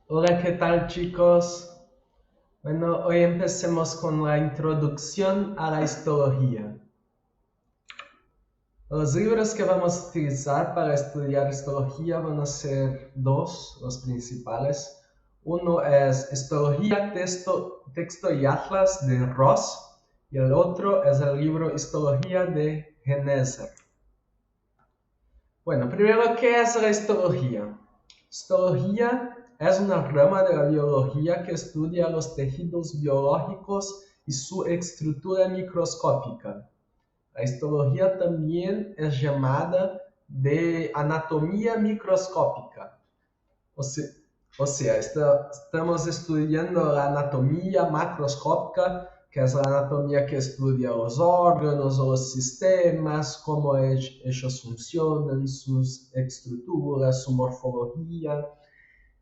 Hola, ¿qué tal chicos? Bueno, hoy empecemos con la introducción a la histología. Los libros que vamos a utilizar para estudiar histología van a ser dos, los principales. Uno es Histología, Texto y Atlas de Ross y el otro es el libro Histología de Geneser. Bueno, primero, ¿qué es la histología? Histología es una rama de la biología que estudia los tejidos biológicos y su estructura microscópica. La histología también es llamada de anatomía microscópica. O sea, estamos estudiando la anatomía macroscópica, que es la anatomía que estudia los órganos o los sistemas, cómo ellos funcionan, sus estructuras, su morfología.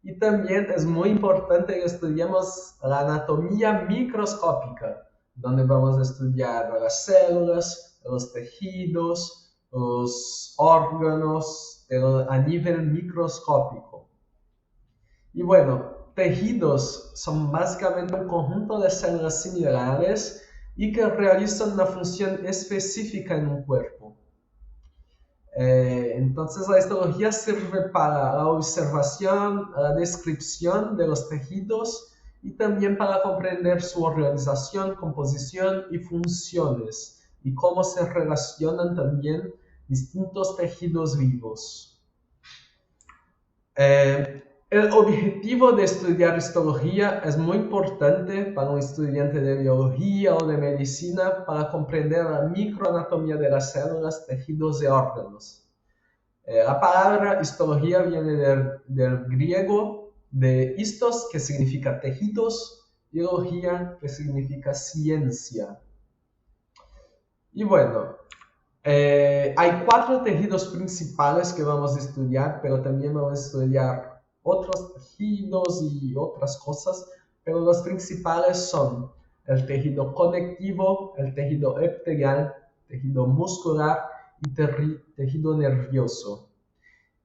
Y también es muy importante que estudiemos la anatomía microscópica, donde vamos a estudiar las células, los tejidos, los órganos, pero a nivel microscópico. Y bueno, tejidos son básicamente un conjunto de células similares y que realizan una función específica en un cuerpo. Entonces la histología sirve para la observación, la descripción de los tejidos y también para comprender su organización, composición y funciones y cómo se relacionan también distintos tejidos vivos. El objetivo de estudiar histología es muy importante para un estudiante de biología o de medicina para comprender la microanatomía de las células, tejidos y órganos. La palabra histología viene del griego de histos, que significa tejidos, y logía, que significa ciencia. Y bueno, hay cuatro tejidos principales que vamos a estudiar, pero también vamos a estudiar otros tejidos y otras cosas, pero los principales son el tejido conectivo, el tejido epitelial, tejido muscular y tejido nervioso.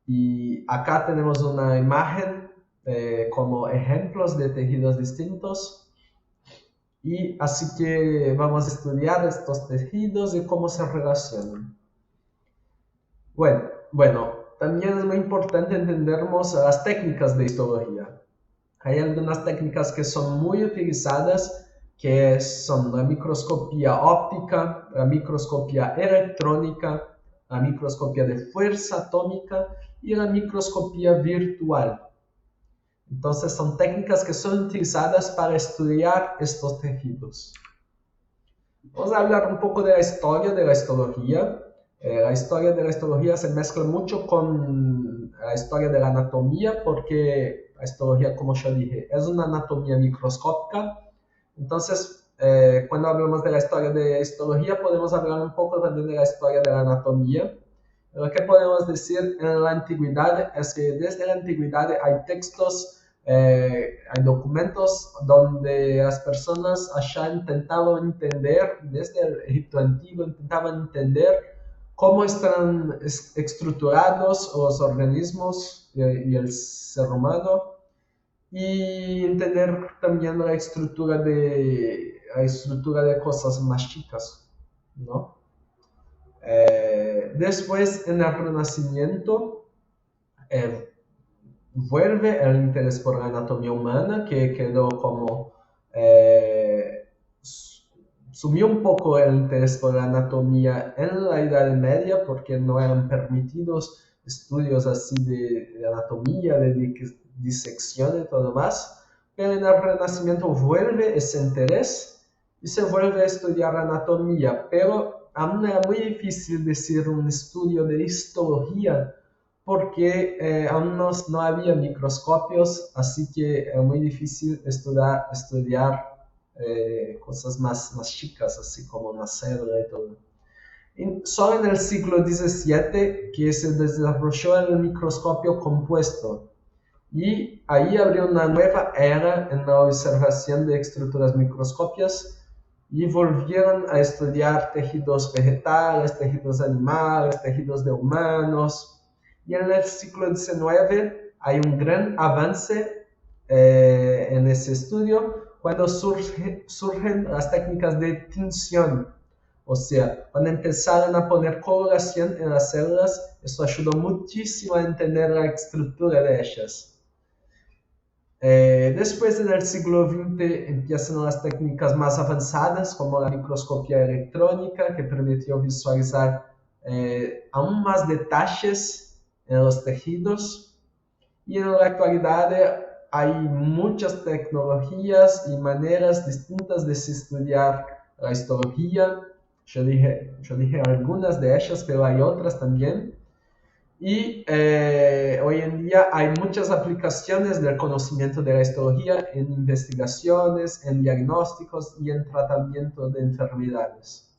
Y acá tenemos una imagen como ejemplos de tejidos distintos. Y así que vamos a estudiar estos tejidos y cómo se relacionan. Bueno, también es muy importante entendernos las técnicas de histología. Hay algunas técnicas que son muy utilizadas, que son la microscopía óptica, la microscopía electrónica, la microscopía de fuerza atómica y la microscopía virtual. Entonces son técnicas que son utilizadas para estudiar estos tejidos. Vamos a hablar un poco de la historia de la histología. La historia de la histología se mezcla mucho con la historia de la anatomía, porque la histología, como ya dije, es una anatomía microscópica. Entonces, cuando hablamos de la historia de la histología, podemos hablar un poco también de la historia de la anatomía. Lo que podemos decir en la antigüedad es que desde la antigüedad hay textos, hay documentos donde las personas allá intentaban entender, desde el Egipto antiguo, intentaban entender cómo están estructurados los organismos y el ser humano, y entender también la estructura de cosas más chicas, ¿no? Después, en el Renacimiento, eh, vuelve el interés por la anatomía humana, que quedó como... sumió un poco el interés por la anatomía en la Edad Media, porque no eran permitidos estudios así de anatomía, de disección y todo más. Pero en el Renacimiento vuelve ese interés y se vuelve a estudiar anatomía, pero aún era muy difícil decir un estudio de histología, porque aún no había microscopios, así que era muy difícil estudiar cosas más chicas, así como una célula y todo. Solo en el siglo XVII que se desarrolló el microscopio compuesto, y ahí abrió una nueva era en la observación de estructuras microscópicas y volvieron a estudiar tejidos vegetales, tejidos animales, tejidos de humanos. Y en el siglo XIX hay un gran avance en ese estudio cuando surgen las técnicas de tinción. O sea, cuando empezaron a poner coloración en las células, eso ayudó muchísimo a entender la estructura de ellas. Después, en el siglo XX, empiezan las técnicas más avanzadas, como la microscopía electrónica, que permitió visualizar aún más detalles en los tejidos. Y en la actualidad hay muchas tecnologías y maneras distintas de estudiar la histología. Yo dije algunas de ellas, pero hay otras también. Y hoy en día hay muchas aplicaciones del conocimiento de la histología en investigaciones, en diagnósticos y en tratamiento de enfermedades.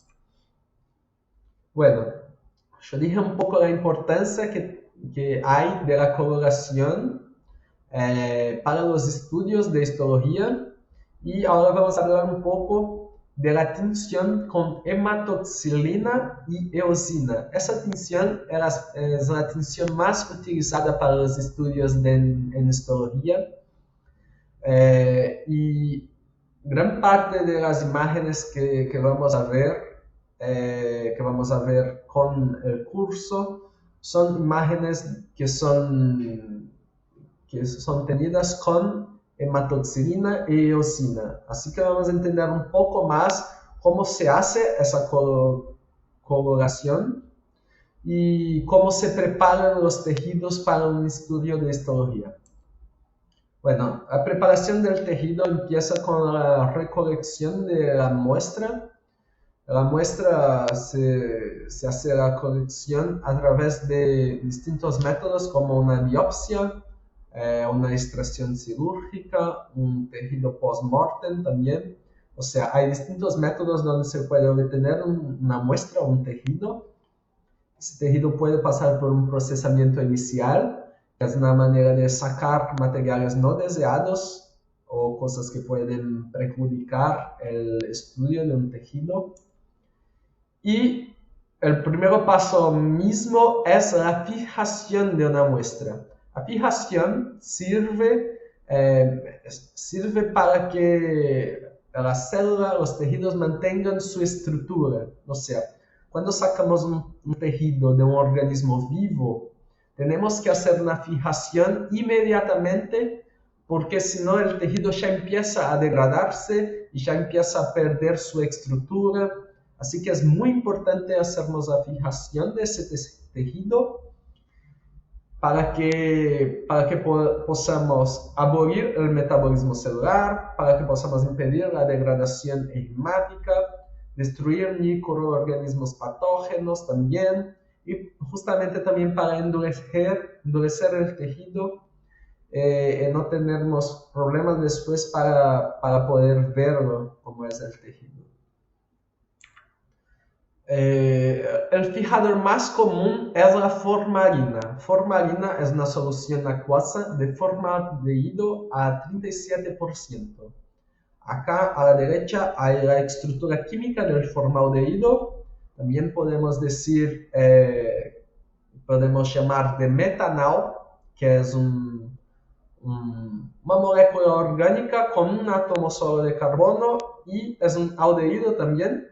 Bueno, yo dije un poco la importancia que hay de la coloración para los estudios de histología, y ahora vamos a hablar un poco de la tinción con hematoxilina y eosina. Esa tinción es la tinción más utilizada para los estudios en histología, y gran parte de las imágenes que vamos a ver con el curso son imágenes que son tenidas con hematoxilina y eosina. Así que vamos a entender un poco más cómo se hace esa coloración y cómo se preparan los tejidos para un estudio de histología. Bueno, la preparación del tejido empieza con la recolección de la muestra. La muestra se hace la colección a través de distintos métodos como una biopsia, una extracción quirúrgica, un tejido post-mortem también. O sea, hay distintos métodos donde se puede obtener una muestra o un tejido. Ese tejido puede pasar por un procesamiento inicial, que es una manera de sacar materiales no deseados o cosas que pueden perjudicar el estudio de un tejido. Y el primer paso mismo es la fijación de una muestra. La fijación sirve para que la célula, los tejidos mantengan su estructura. O sea, cuando sacamos un tejido de un organismo vivo, tenemos que hacer una fijación inmediatamente, porque si no el tejido ya empieza a degradarse y ya empieza a perder su estructura. Así que es muy importante hacernos la fijación de ese tejido para que podamos abolir el metabolismo celular, para que podamos impedir la degradación enzimática, destruir microorganismos patógenos también, y justamente también para endurecer el tejido y no tenernos problemas después para poder verlo como es el tejido. El fijador más común es la formalina. Formalina es una solución acuosa de formaldehído a 37%. Acá a la derecha hay la estructura química del formaldehído. También podemos decir, podemos llamar de metanal, que es una molécula orgánica con un átomo solo de carbono, y es un aldehído también.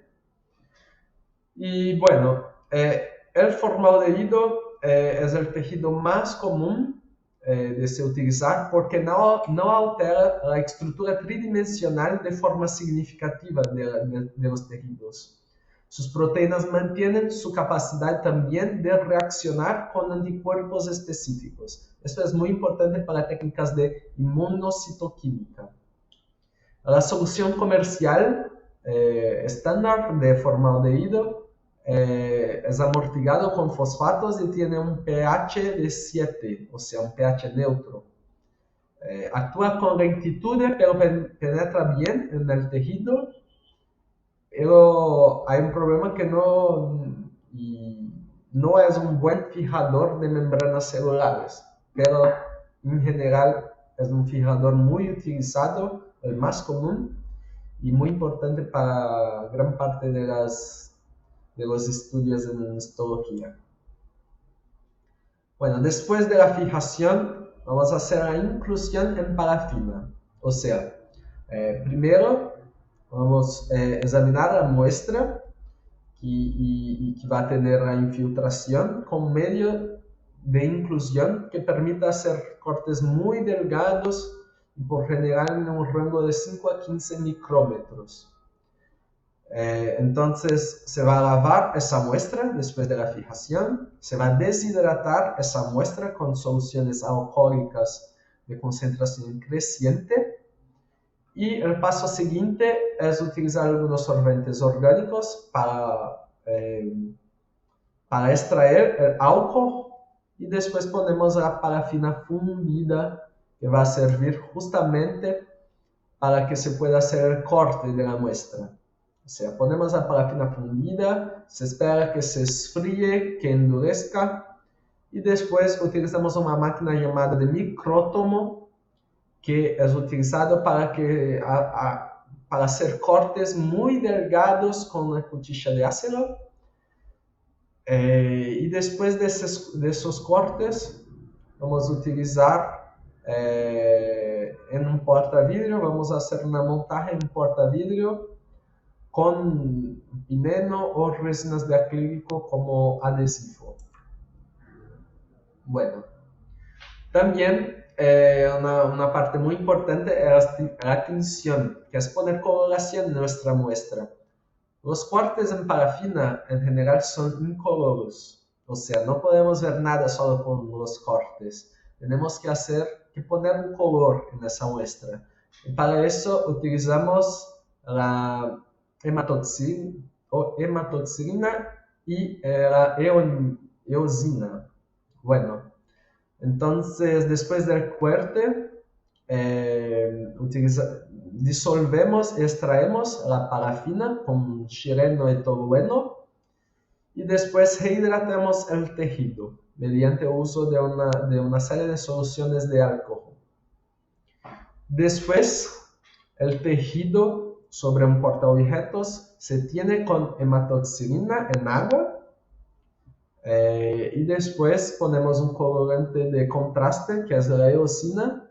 Y bueno, el formaldehído es el tejido más común de se utilizar porque no altera la estructura tridimensional de forma significativa de los tejidos. Sus proteínas mantienen su capacidad también de reaccionar con anticuerpos específicos. Esto es muy importante para técnicas de inmunocitoquímica. La solución comercial estándar de formaldehído es amortiguado con fosfatos y tiene un pH de 7, o sea, un pH neutro. Actúa con lentitud, pero penetra bien en el tejido. Pero hay un problema que no es un buen fijador de membranas celulares, pero en general es un fijador muy utilizado, el más común y muy importante para gran parte de los estudios en histología. Bueno, después de la fijación, vamos a hacer la inclusión en parafina. O sea, primero vamos a examinar la muestra que va a tener la infiltración con medio de inclusión que permita hacer cortes muy delgados y por general en un rango de 5 a 15 micrómetros. Entonces se va a lavar esa muestra después de la fijación, se va a deshidratar esa muestra con soluciones alcohólicas de concentración creciente y el paso siguiente es utilizar algunos solventes orgánicos para extraer el alcohol y después ponemos la parafina fundida que va a servir justamente para que se pueda hacer el corte de la muestra. O sea, ponemos la parafina fundida, se espera que se esfríe, que endurezca y después utilizamos una máquina llamada de micrótomo que es utilizado para hacer cortes muy delgados con una cuchilla de acero. Y después de esos cortes vamos a utilizar en un portavidrio, vamos a hacer una montaje en un portavidrio con pineno o resinas de acrílico como adhesivo. Bueno, también una parte muy importante es la tinción, que es poner coloración en nuestra muestra. Los cortes en parafina en general son incoloros, o sea, no podemos ver nada solo con los cortes. Tenemos que poner un color en esa muestra. Y para eso utilizamos la hematoxilina y la eosina. Bueno, entonces después del corte disolvemos y extraemos la parafina con xileno y tolueno y después rehidratamos el tejido mediante el uso de una serie de soluciones de alcohol. Después, el tejido sobre un portaobjetos se tiene con hematoxilina en agua y después ponemos un colorante de contraste que es la eosina,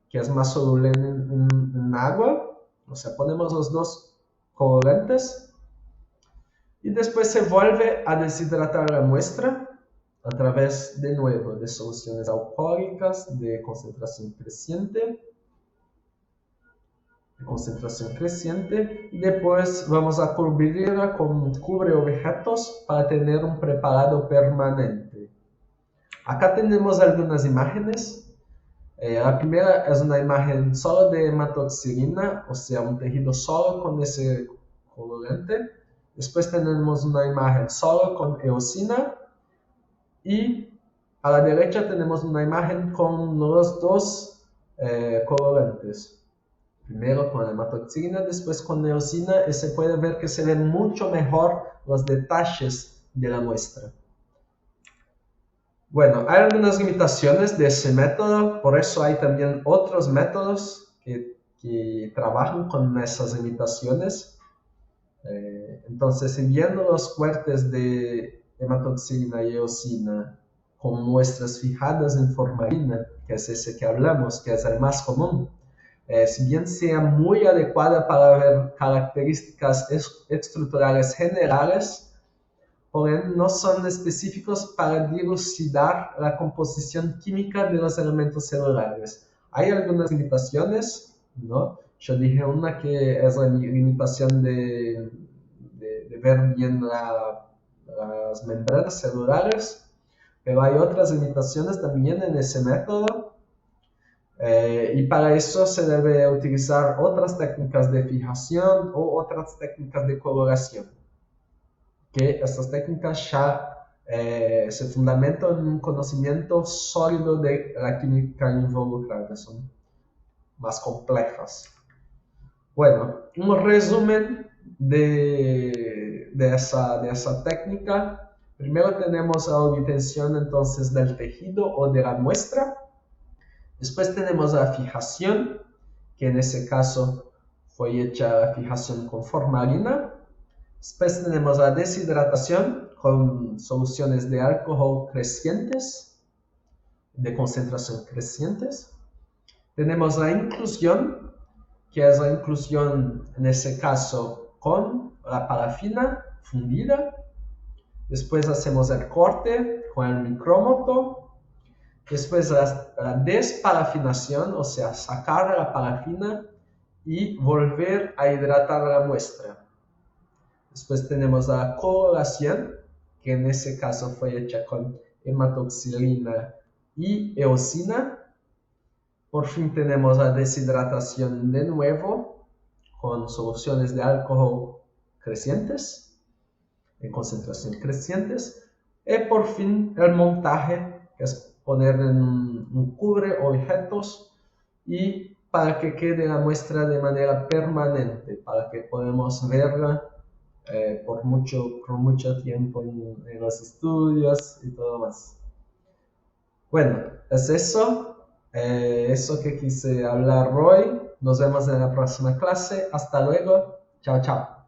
que es más soluble en agua. O sea, ponemos los dos colorantes y después se vuelve a deshidratar la muestra a través de nuevo de soluciones alcohólicas de concentración creciente y después vamos a cubrirla con cubreobjetos para tener un preparado permanente. Acá tenemos algunas imágenes. La primera es una imagen solo de hematoxilina, o sea, un tejido solo con ese colorante. Después tenemos una imagen solo con eosina y a la derecha tenemos una imagen con los dos colorantes. Primero con hematoxilina, después con eosina y se puede ver que se ven mucho mejor los detalles de la muestra. Bueno, hay algunas limitaciones de ese método, por eso hay también otros métodos que trabajan con esas limitaciones. Entonces, si bien los cortes de hematoxilina y eosina con muestras fijadas en formalina, que es ese que hablamos, que es el más común, si bien sea muy adecuada para ver características estructurales generales, porém no son específicos para dilucidar la composición química de los elementos celulares. Hay algunas limitaciones, ¿no? Yo dije una que es la limitación de ver bien las membranas celulares, pero hay otras limitaciones también en ese método. Y para eso se debe utilizar otras técnicas de fijación o otras técnicas de coloración, que estas técnicas ya se fundamentan en un conocimiento sólido de la química involucrada, son más complejas. Bueno, un resumen de esa técnica. Primero tenemos la obtención entonces del tejido o de la muestra. Después tenemos la fijación, que en ese caso fue hecha la fijación con formalina. Después tenemos la deshidratación con soluciones de alcohol crecientes. de concentración crecientes. Tenemos la inclusión, que es la inclusión en ese caso con la parafina fundida. Después hacemos el corte con el micrómetro. Después la desparafinación, o sea, sacar la parafina y volver a hidratar la muestra. Después tenemos la coloración, que en ese caso fue hecha con hematoxilina y eosina. Por fin tenemos la deshidratación de nuevo con soluciones de alcohol crecientes, en concentración crecientes. Y por fin el montaje, que es poner en un cubre objetos y para que quede la muestra de manera permanente, para que podamos verla por mucho tiempo en los estudios y todo más. Bueno, es eso que quise hablar hoy. Nos vemos en la próxima clase. Hasta luego. Chao, chao.